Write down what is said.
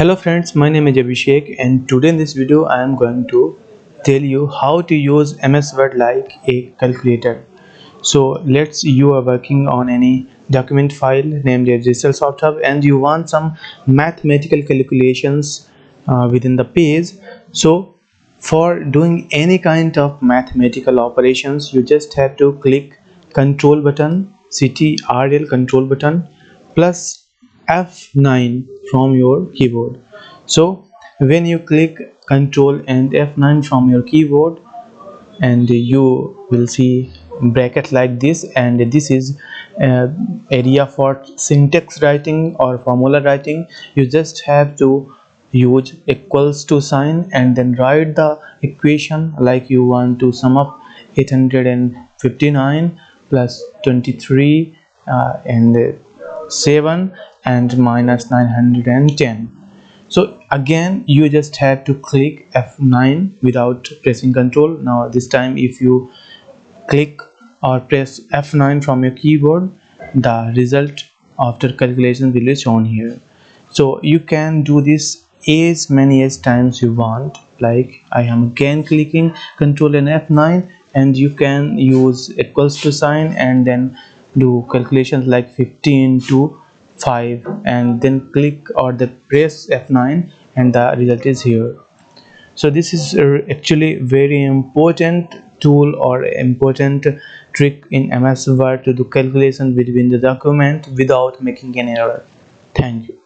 Hello friends, my name is Abhishek and today in this video I am going to tell you how to use MS Word like a calculator. So let's you are working on any document file named as Digital Soft and you want some mathematical calculations within the page. So for doing any kind of mathematical operations you just have to click control button, CTRL control button plus F9 from your keyboard. So when you click Control and F9 from your keyboard, and you will see bracket like this, and this is area for syntax writing or formula writing. You just have to use equals to sign and then write the equation like you want to sum up 859 plus 23 and 7 and minus 910. So again you just have to click F9 without pressing control. Now this time if you click or press F9 from your keyboard, the result after calculation will be shown here. So you can do this as many as times you want. Like I am again clicking control and F9, and you can use equals to sign and then do calculations like 15 to 5 and then click or the press F9 and the result is here. So this is actually very important tool or important trick in MS Word to do calculation between the document without making any error. Thank you.